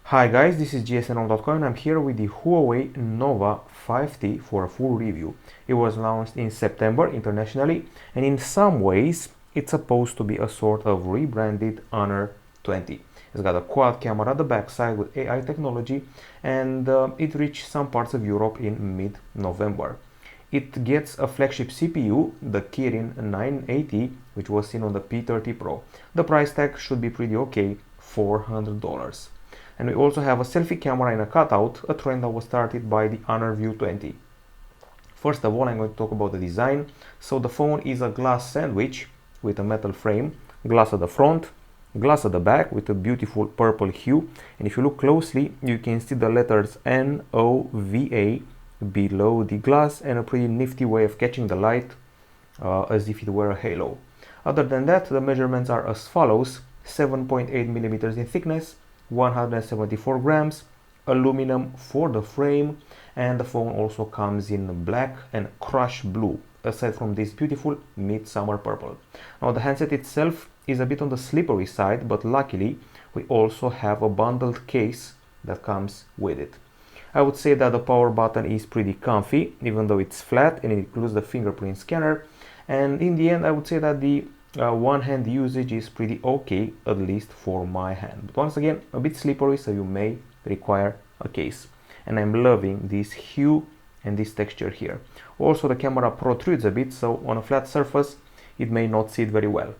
Hi guys, this is gsnl.com and I'm here with the Huawei Nova 5T for a full review. It was launched in September internationally, and in some ways it's supposed to be a sort of rebranded Honor 20. It's got a quad camera at the backside with AI technology, and it reached some parts of Europe in mid-November. It gets a flagship CPU, the Kirin 980, which was seen on the P30 Pro. The price tag should be pretty okay, $400. And we also have a selfie camera in a cutout, a trend that was started by the Honor View 20. First of all, I'm going to talk about the design. So the phone is a glass sandwich with a metal frame, glass at the front, glass at the back with a beautiful purple hue. And if you look closely, you can see the letters NOVA below the glass, and a pretty nifty way of catching the light as if it were a halo. Other than that, the measurements are as follows: 7.8 millimeters in thickness, 174 grams, aluminum for the frame, and the phone also comes in black and crush blue, aside from this beautiful midsummer purple. Now the handset itself is a bit on the slippery side, but luckily we also have a bundled case that comes with it. I would say that the power button is pretty comfy, even though it's flat and it includes the fingerprint scanner, and in the end I would say that the one-hand usage is pretty okay, at least for my hand. But once again, a bit slippery, so you may require a case. And I'm loving this hue and this texture here. Also, the camera protrudes a bit, so on a flat surface, it may not sit very well.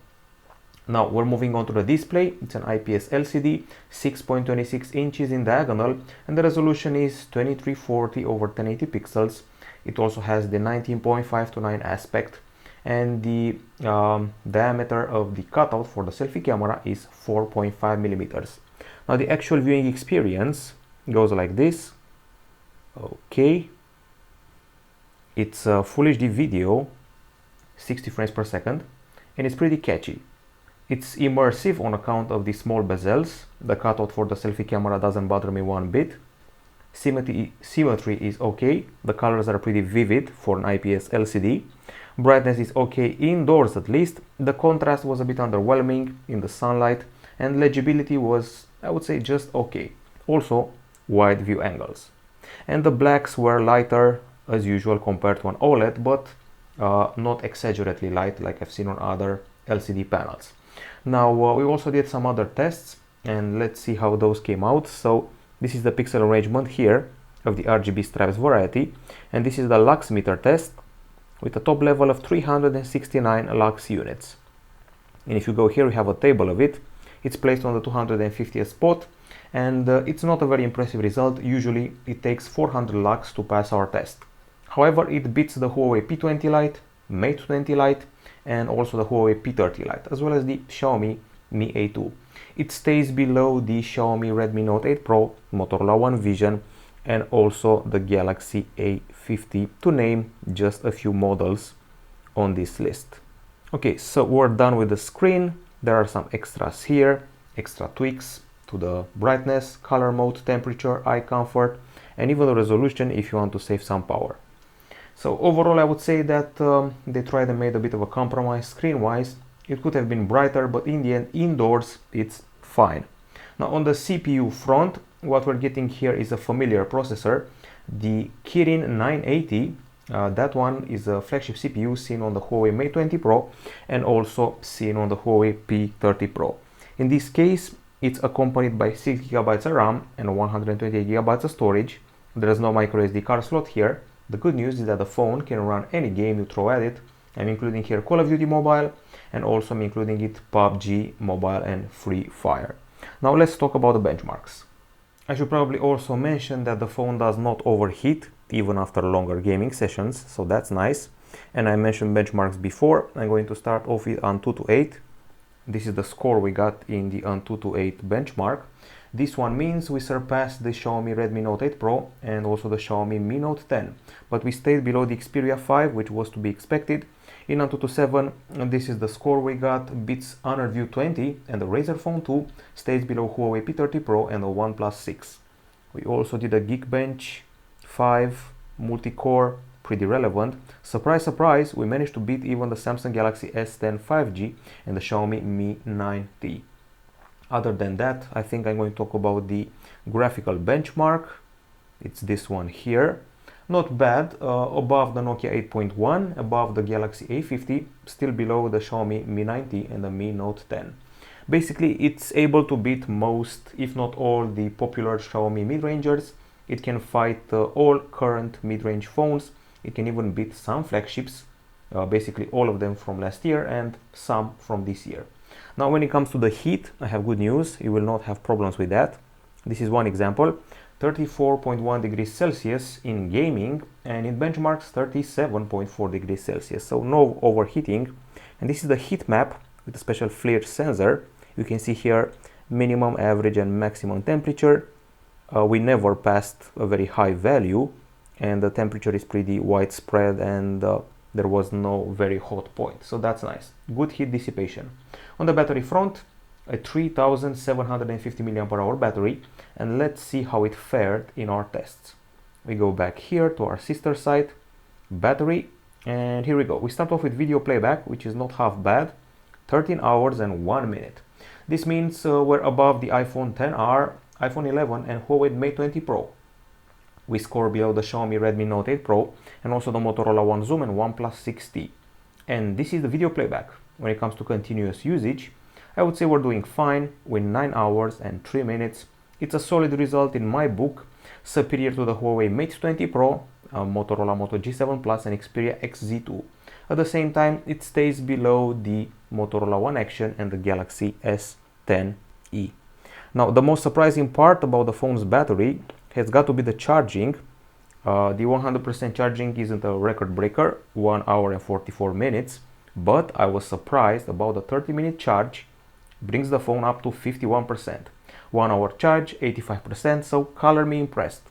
Now, we're moving on to the display. It's an IPS LCD, 6.26 inches in diagonal, and the resolution is 2340 over 1080 pixels. It also has the 19.5:9 aspect, and the diameter of the cutout for the selfie camera is 4.5 millimeters. Now the actual viewing experience goes like this. Okay, it's a full HD video, 60 frames per second, and it's pretty catchy. It's immersive on account of the small bezels. The cutout for the selfie camera doesn't bother me one bit. Symmetry is okay. The colors are pretty vivid for an IPS LCD. Brightness is okay indoors at least. The contrast was a bit underwhelming in the sunlight, and legibility was, I would say, just okay. Also, wide view angles. And the blacks were lighter as usual compared to an OLED, but not exaggerately light like I've seen on other LCD panels. Now we also did some other tests, and let's see how those came out. So this is the pixel arrangement here of the RGB stripes variety, and this is the Lux Meter test with a top level of 369 lux units. And if you go here, we have a table of it. It's placed on the 250th spot, and it's not a very impressive result. Usually it takes 400 lux to pass our test. However, it beats the Huawei P20 Lite, Mate 20 Lite, and also the Huawei P30 Lite, as well as the Xiaomi Mi A2. It stays below the Xiaomi Redmi Note 8 Pro, Motorola One Vision, and also the Galaxy A50, to name just a few models on this list. Okay, so we're done with the screen. There are some extras here, extra tweaks to the brightness, color mode, temperature, eye comfort, and even the resolution if you want to save some power. So overall, I would say that they tried and made a bit of a compromise screen-wise. It could have been brighter, but in the end, indoors, it's fine. Now on the CPU front, what we're getting here is a familiar processor, the Kirin 980. That one is a flagship CPU seen on the Huawei Mate 20 Pro and also seen on the Huawei P30 Pro. In this case, it's accompanied by 6 GB of RAM and 128 GB of storage. There is no microSD card slot here. The good news is that the phone can run any game you throw at it. I'm including here Call of Duty Mobile, and also I'm including it PUBG Mobile and Free Fire. Now let's talk about the benchmarks. I should probably also mention that the phone does not overheat even after longer gaming sessions, so that's nice. And I mentioned benchmarks before. I'm going to start off with Antutu 8. This is the score we got in the Antutu 8 benchmark. This one means we surpassed the Xiaomi Redmi Note 8 Pro and also the Xiaomi Mi Note 10, but we stayed below the Xperia 5, which was to be expected. In Antutu 7, this is the score we got, beats Honor View 20, and the Razer Phone 2 stays below Huawei P30 Pro and the OnePlus 6. We also did a Geekbench 5 multi-core, pretty relevant. Surprise, surprise, we managed to beat even the Samsung Galaxy S10 5G and the Xiaomi Mi 9T. Other than that, I think I'm going to talk about the Graphical Benchmark. It's this one here. Not bad, above the Nokia 8.1, above the Galaxy A50, still below the Xiaomi Mi 90 and the Mi Note 10. Basically, it's able to beat most, if not all, the popular Xiaomi mid-rangers. It can fight all current mid-range phones. It can even beat some flagships, basically all of them from last year and some from this year. Now, when it comes to the heat, I have good news. You will not have problems with that. This is one example. 34.1 degrees Celsius in gaming, and in benchmarks 37.4 degrees Celsius, so no overheating. And this is the heat map with a special FLIR sensor. You can see here minimum, average and maximum temperature. We never passed a very high value, and the temperature is pretty widespread, and there was no very hot point, so that's nice. Good heat dissipation. On the battery front, a 3750 mAh battery, and let's see how it fared in our tests. We go back here to our sister site, battery, and here we go. We start off with video playback, which is not half bad, 13 hours and 1 minute. This means we're above the iPhone XR, iPhone 11 and Huawei Mate 20 Pro. We score below the Xiaomi Redmi Note 8 Pro and also the Motorola One Zoom and OnePlus 6T. And this is the video playback. When it comes to continuous usage, I would say we're doing fine with 9 hours and 3 minutes. It's a solid result in my book, superior to the Huawei Mate 20 Pro, Motorola Moto G7 Plus and Xperia XZ2. At the same time, it stays below the Motorola One Action and the Galaxy S10e. Now, the most surprising part about the phone's battery has got to be the charging. The 100% charging isn't a record breaker, 1 hour and 44 minutes, but I was surprised about the 30-minute charge brings the phone up to 51%. 1 hour charge, 85%, so color me impressed.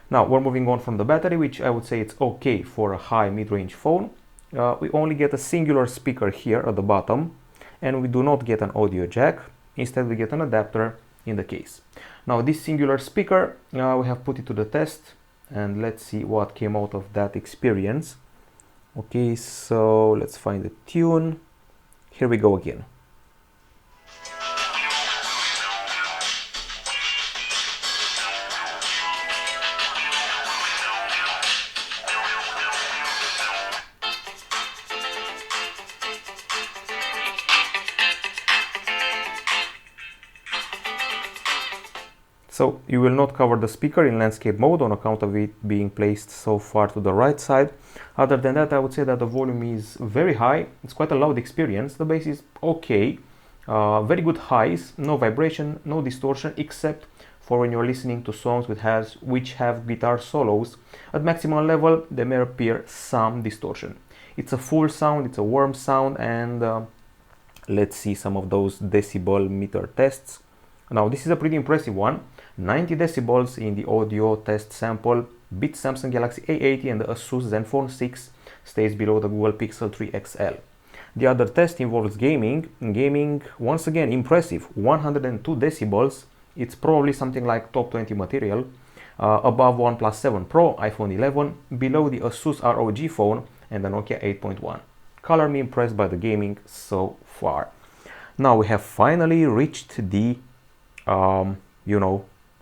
Now we're moving on from the battery, which I would say it's okay for a high mid-range phone. We only get a singular speaker here at the bottom, and we do not get an audio jack. Instead, we get an adapter in the case. Now this singular speaker, we have put it to the test, and let's see what came out of that experience. Okay, so let's find the tune. Here we go again. So you will not cover the speaker in landscape mode on account of it being placed so far to the right side. Other than that, I would say that the volume is very high. It's quite a loud experience. The bass is okay. Very good highs, no vibration, no distortion, except for when you're listening to songs which have guitar solos. At maximum level, there may appear some distortion. It's a full sound, it's a warm sound, and let's see some of those decibel meter tests. Now this is a pretty impressive one. 90 decibels in the audio test sample, beats Samsung Galaxy A80 and the Asus Zenfone 6, stays below the Google Pixel 3 XL. The other test involves gaming. Gaming, once again, impressive, 102 decibels. It's probably something like top 20 material. Above OnePlus 7 Pro, iPhone 11, below the Asus ROG phone and the Nokia 8.1. Color me impressed by the gaming so far. Now we have finally reached the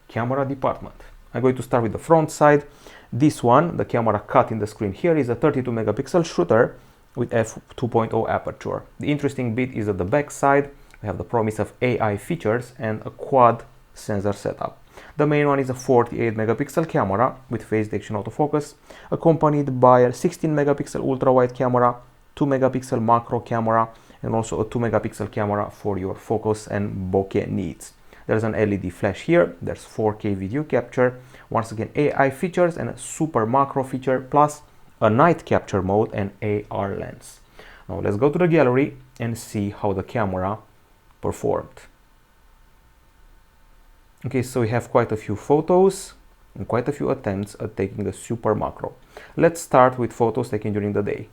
camera department. I'm going to start with the front side. This one, the camera cut in the screen here, is a 32 megapixel shooter with f2.0 aperture. The interesting bit is at the back side. We have the promise of AI features and a quad sensor setup. The main one is a 48 megapixel camera with phase detection autofocus, accompanied by a 16 megapixel ultra wide camera, 2 megapixel macro camera, and also a 2 megapixel camera for your focus and bokeh needs. There's an LED flash here, there's 4K video capture, once again AI features and a super macro feature, plus a night capture mode and AR lens. Now let's go to the gallery and see how the camera performed. Okay, so we have quite a few photos and quite a few attempts at taking the super macro. Let's start with photos taken during the day.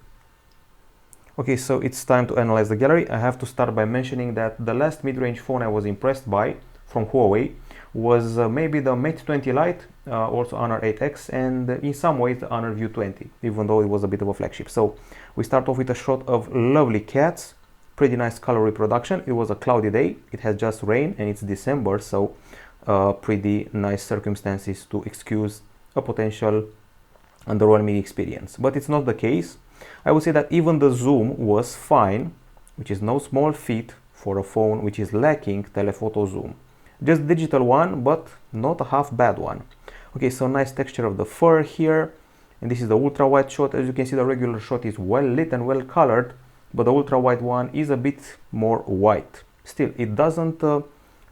Okay, so it's time to analyze the gallery. I have to start by mentioning that the last mid-range phone I was impressed by from Huawei was maybe the Mate 20 Lite, also Honor 8X, and in some ways the Honor View 20, even though it was a bit of a flagship. So we start off with a shot of lovely cats, pretty nice color reproduction. It was a cloudy day, it has just rain, and it's December, so pretty nice circumstances to excuse a potential underwhelming experience. But it's not the case. I would say that even the zoom was fine, which is no small feat for a phone which is lacking telephoto zoom. Just digital one, but not a half bad one. Okay, so nice texture of the fur here, and this is the ultra wide shot. As you can see, the regular shot is well lit and well colored, but the ultra wide one is a bit more white. Still, it doesn't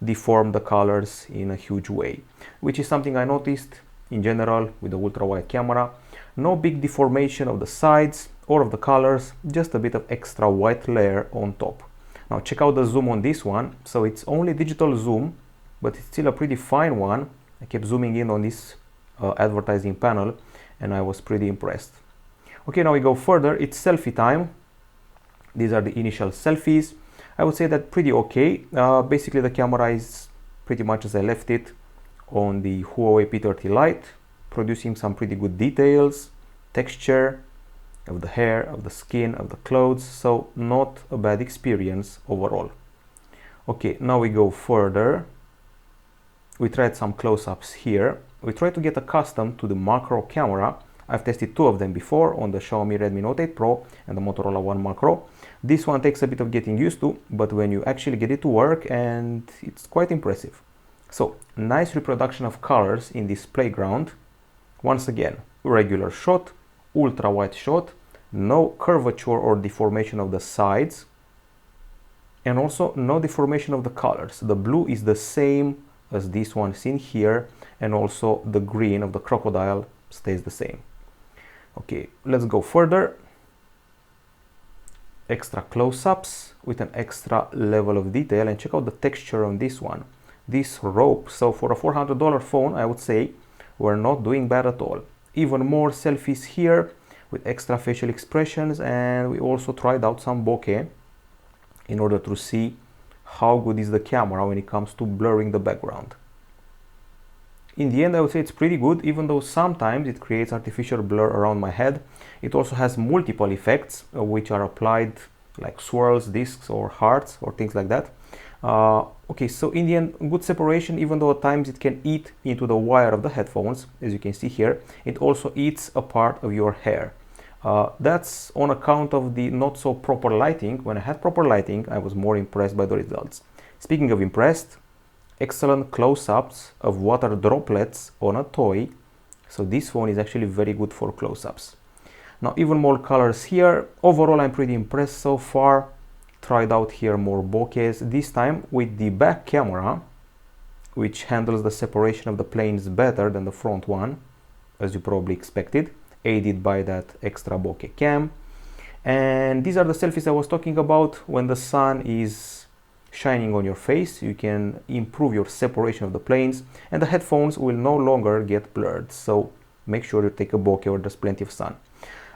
deform the colors in a huge way, which is something I noticed in general with the ultra wide camera. No big deformation of the sides or of the colors, just a bit of extra white layer on top. Now check out the zoom on this one. So it's only digital zoom, but it's still a pretty fine one. I kept zooming in on this advertising panel, and I was pretty impressed. Okay, now we go further. It's selfie time. These are the initial selfies. I would say that pretty okay. Basically the camera is pretty much as I left it on the Huawei P30 Lite, producing some pretty good details, texture of the hair, of the skin, of the clothes, so not a bad experience overall. Okay, now we go further. We tried some close-ups here. We tried to get accustomed to the macro camera. I've tested two of them before on the Xiaomi Redmi Note 8 Pro and the Motorola One Macro. This one takes a bit of getting used to, but when you actually get it to work, and it's quite impressive. So, nice reproduction of colors in this playground. Once again, regular shot, ultra wide shot, no curvature or deformation of the sides, and also no deformation of the colors. The blue is the same as this one seen here, and also the green of the crocodile stays the same. Okay, let's go further. Extra close-ups with an extra level of detail, and check out the texture on this one. This rope, so for a $400 phone, I would say we're not doing bad at all. Even more selfies here with extra facial expressions, and we also tried out some bokeh in order to see how good is the camera when it comes to blurring the background. In the end, I would say it's pretty good, even though sometimes it creates artificial blur around my head. It also has multiple effects which are applied, like swirls, discs, or hearts, or things like that. Okay, so in the end, good separation, even though at times it can eat into the wire of the headphones. As you can see here, it also eats a part of your hair. That's on account of the not so proper lighting. When I had proper lighting, I was more impressed by the results. Speaking of impressed, excellent close-ups of water droplets on a toy. So this phone is actually very good for close-ups. Now even more colors here. Overall, I'm pretty impressed so far. Tried out here more bokehs, this time with the back camera, which handles the separation of the planes better than the front one, as you probably expected, aided by that extra bokeh cam. And these are the selfies I was talking about. When the sun is shining on your face, you can improve your separation of the planes, and the headphones will no longer get blurred. So make sure you take a bokeh where there's plenty of sun.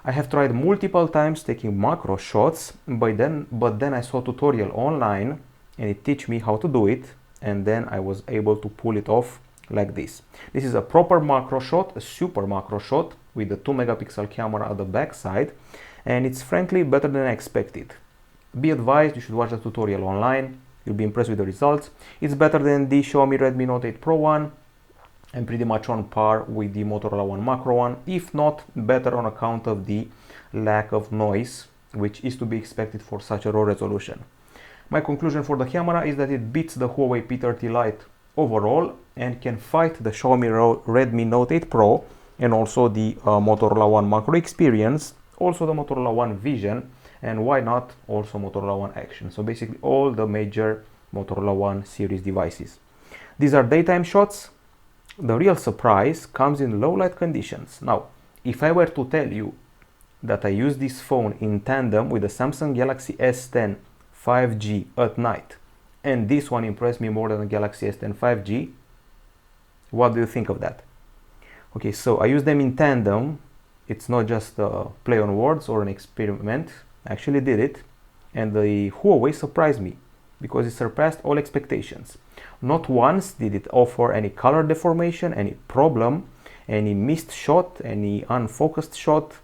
I have tried multiple times taking macro shots, but then I saw a tutorial online and it teach me how to do it, and then I was able to pull it off like this. This is a proper macro shot, a super macro shot with a 2 megapixel camera at the back side, and it's frankly better than I expected. Be advised, you should watch the tutorial online, you'll be impressed with the results. It's better than the Xiaomi Redmi Note 8 Pro one, and pretty much on par with the Motorola One Macro one, if not better on account of the lack of noise, which is to be expected for such a raw resolution. My conclusion for the camera is that it beats the Huawei P30 Lite overall and can fight the Xiaomi Redmi Note 8 Pro and also the Motorola One Macro experience, also the Motorola One Vision, and why not also Motorola One Action. So basically all the major Motorola One series devices. These are daytime shots. The real surprise comes in low light conditions. Now, if I were to tell you that I use this phone in tandem with the Samsung Galaxy S10 5G at night, and this one impressed me more than the Galaxy S10 5G, what do you think of that? Okay, so I use them in tandem. It's not just a play on words or an experiment. I actually did it, and the Huawei surprised me because it surpassed all expectations. Not once did it offer any color deformation, any problem, any missed shot, any unfocused shot.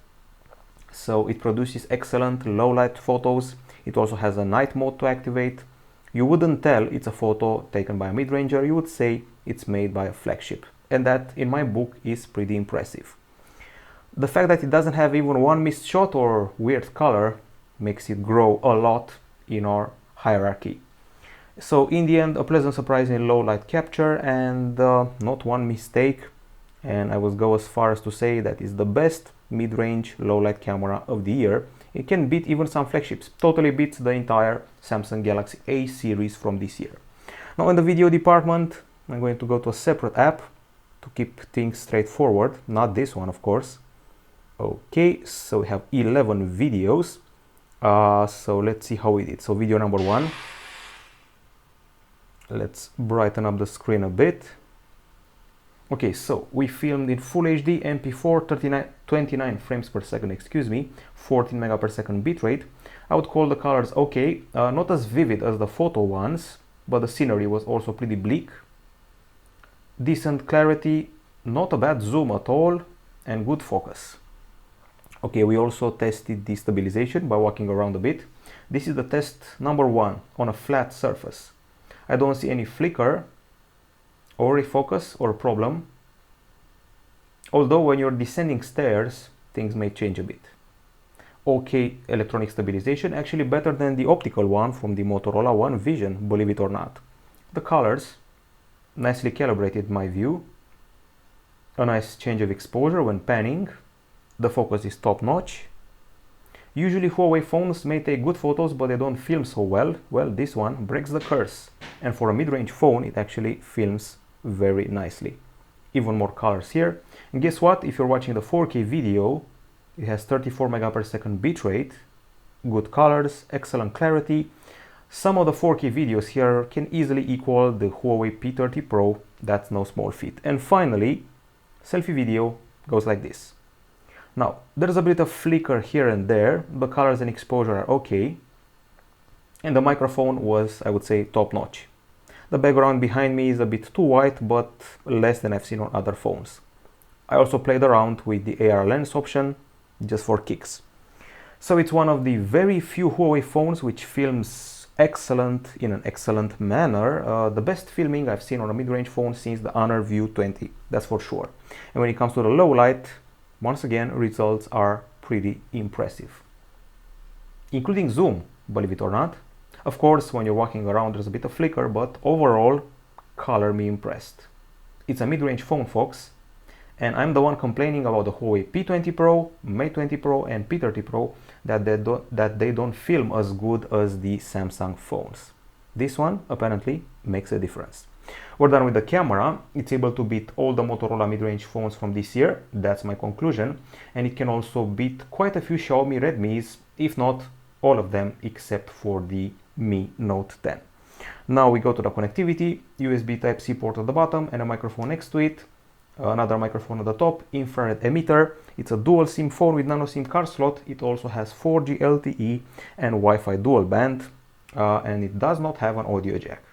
So it produces excellent low light photos. It also has a night mode to activate. You wouldn't tell it's a photo taken by a mid-ranger, you would say it's made by a flagship. And that, in my book, is pretty impressive. The fact that it doesn't have even one missed shot or weird color makes it grow a lot in our hierarchy. So in the end, a pleasant surprise in low light capture and not one mistake. And I would go as far as to say that it's the best mid-range low light camera of the year. It can beat even some flagships, totally beats the entire Samsung Galaxy A series from this year. Now in the video department, I'm going to go to a separate app to keep things straightforward, not this one of course. Okay, so we have 11 videos. So let's see how we did. So video number 1. Let's brighten up the screen a bit. Okay, so we filmed in Full HD, MP4, 29 frames per second, 14 mega per second bitrate. I would call the colors okay, not as vivid as the photo ones, but the scenery was also pretty bleak. Decent clarity, not a bad zoom at all, and good focus. Okay, we also tested the stabilization by walking around a bit. This is the test number 1 on a flat surface. I don't see any flicker or refocus or problem, although when you're descending stairs things may change a bit. Okay, electronic stabilization, actually better than the optical one from the Motorola One Vision, believe it or not. The colors, nicely calibrated my view, a nice change of exposure when panning, the focus is top notch. Usually Huawei phones may take good photos but they don't film so well. Well, this one breaks the curse, and for a mid-range phone it actually films very nicely. Even more colors here. And guess what, if you're watching the 4K video, it has 34 mega per second bitrate, good colors, excellent clarity. Some of the 4K videos here can easily equal the Huawei P30 Pro, that's no small feat. And finally, selfie video goes like this. Now, there's a bit of flicker here and there, the colors and exposure are okay, and the microphone was, I would say, top notch. The background behind me is a bit too white, but less than I've seen on other phones. I also played around with the AR lens option, just for kicks. So it's one of the very few Huawei phones which films excellent in an excellent manner. The best filming I've seen on a mid-range phone since the Honor View 20, that's for sure. And when it comes to the low light, once again, results are pretty impressive. Including zoom, believe it or not. Of course, when you're walking around, there's a bit of flicker, but overall, color me impressed. It's a mid-range phone, folks, and I'm the one complaining about the Huawei P20 Pro, Mate 20 Pro, and P30 Pro that they don't film as good as the Samsung phones. This one apparently makes a difference. We're done with the camera. It's able to beat all the Motorola mid-range phones from this year, that's my conclusion, and it can also beat quite a few Xiaomi Redmis, if not all of them except for the Mi Note 10. Now we go to the connectivity, USB Type-C port at the bottom and a microphone next to it, another microphone at the top, infrared emitter. It's a dual SIM phone with nano SIM card slot. It also has 4G LTE and Wi-Fi dual band, and it does not have an audio jack.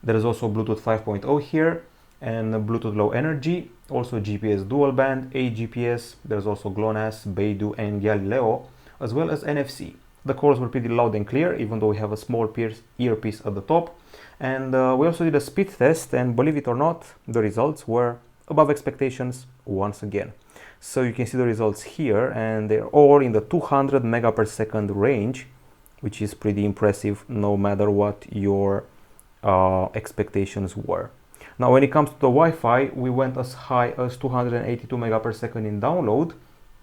There is also Bluetooth 5.0 here and Bluetooth Low Energy, also GPS dual band, AGPS, there's also GLONASS, Beidou and Galileo, as well as NFC. The calls were pretty loud and clear, even though we have a small earpiece at the top. And we also did a speed test, and believe it or not, the results were above expectations once again. So you can see the results here, and they're all in the 200 mega per second range, which is pretty impressive no matter what your expectations were. Now when it comes to the Wi-Fi, we went as high as 282 mega per second in download,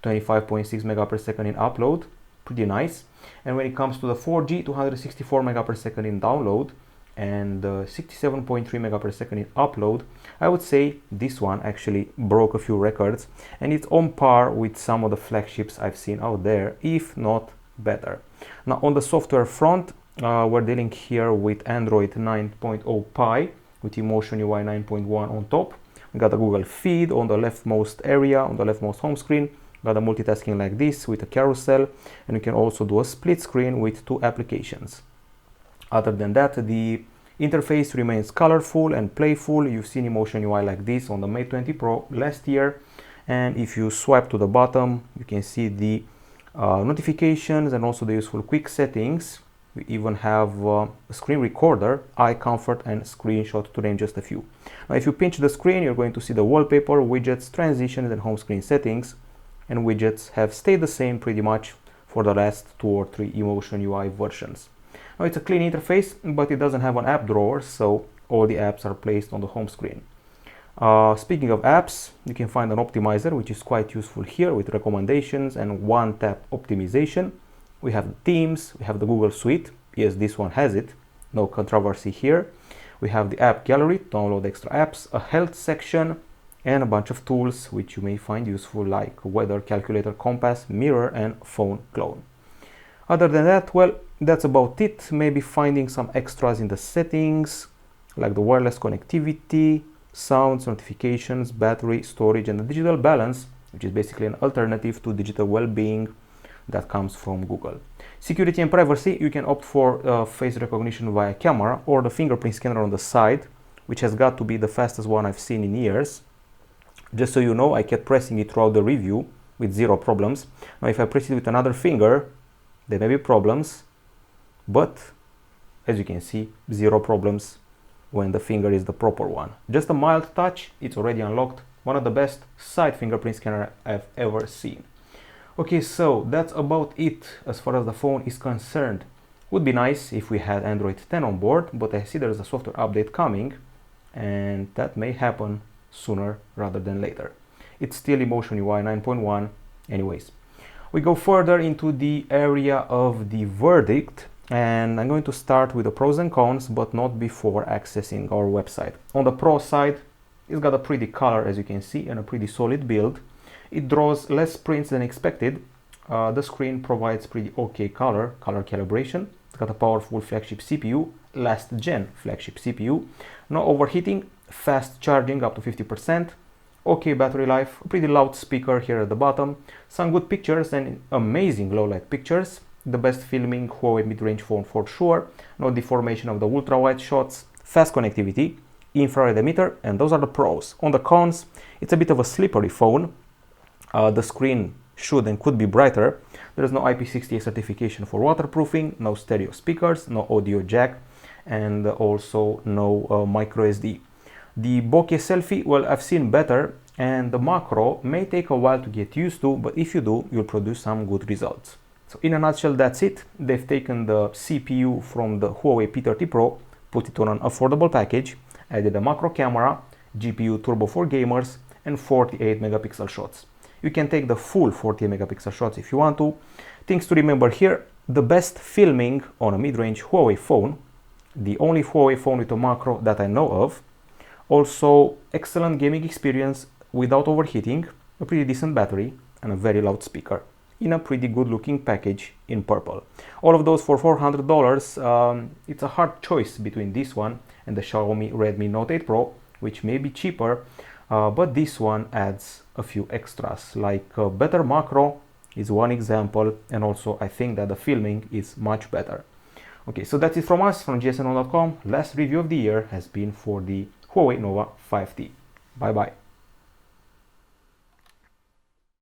25.6 mega per second in upload, pretty nice. And when it comes to the 4G, 264 mega per second in download and 67.3 mega per second in upload. I would say this one actually broke a few records, and it's on par with some of the flagships I've seen out there, if not better. Now on the software front, we're dealing here with Android 9.0 Pie with EMUI 9.1 on top. We got a Google feed on the leftmost area, on the leftmost home screen. Got a multitasking like this with a carousel, and you can also do a split screen with 2 applications. Other than that, the interface remains colorful and playful. You've seen EMUI like this on the Mate 20 Pro last year, and if you swipe to the bottom, you can see the notifications, and also the useful quick settings. We even have a screen recorder, eye comfort, and screenshot, to name just a few. Now if you pinch the screen, you're going to see the wallpaper, widgets, transitions, and home screen settings, and widgets have stayed the same pretty much for the last 2 or 3 Emotion UI versions. Now it's a clean interface, but it doesn't have an app drawer, so all the apps are placed on the home screen. Speaking of apps, you can find an optimizer, which is quite useful here with recommendations and one-tap optimization. We have the themes, we have the Google Suite. Yes, this one has it, no controversy here. We have the app gallery to download extra apps, a health section, and a bunch of tools which you may find useful, like weather, calculator, compass, mirror, and phone clone. Other than that, well, that's about it. Maybe finding some extras in the settings, like the wireless connectivity, sounds, notifications, battery, storage, and the digital balance, which is basically an alternative to digital well-being that comes from Google. Security and privacy, you can opt for face recognition via camera or the fingerprint scanner on the side, which has got to be the fastest one I've seen in years. Just so you know, I kept pressing it throughout the review with 0 problems. Now if I press it with another finger, there may be problems, but as you can see, 0 problems when the finger is the proper one. Just a mild touch, it's already unlocked. One of the best side fingerprint scanner I've ever seen. Okay, so that's about it as far as the phone is concerned. Would be nice if we had Android 10 on board, but I see there's a software update coming, and that may happen sooner rather than later. It's still Emotion UI 9.1 anyways. We go further into the area of the verdict, and I'm going to start with the pros and cons, but not before accessing our website. On the pro side, it's got a pretty color, as you can see, and a pretty solid build. It draws less prints than expected. The screen provides pretty okay color calibration. It's got a powerful flagship CPU, last gen flagship CPU, no overheating, fast charging up to 50%, okay battery life, a pretty loud speaker here at the bottom, some good pictures and amazing low light pictures, the best filming Huawei mid-range phone for sure, no deformation of the ultra wide shots, fast connectivity, infrared emitter, and those are the pros. On the cons, it's a bit of a slippery phone. The screen should and could be brighter. There is no IP68 certification for waterproofing, no stereo speakers, no audio jack, and also no microSD. The Bokeh selfie, well, I've seen better, and the macro may take a while to get used to, but if you do, you'll produce some good results. So in a nutshell, that's it. They've taken the CPU from the Huawei P30 Pro, put it on an affordable package, added a macro camera, GPU turbo for gamers, and 48 megapixel shots. You can take the full 48 megapixel shots if you want to. Things to remember here: the best filming on a mid-range Huawei phone, the only Huawei phone with a macro that I know of. Also, excellent gaming experience without overheating, a pretty decent battery, and a very loud speaker in a pretty good looking package in purple. All of those for $400. It's a hard choice between this one and the Xiaomi Redmi Note 8 Pro, which may be cheaper, but this one adds a few extras, like a better macro is one example, and also I think that the filming is much better. Okay, so that's it from us, from gsn.com. Last review of the year has been for the Huawei Nova 5T. Bye bye.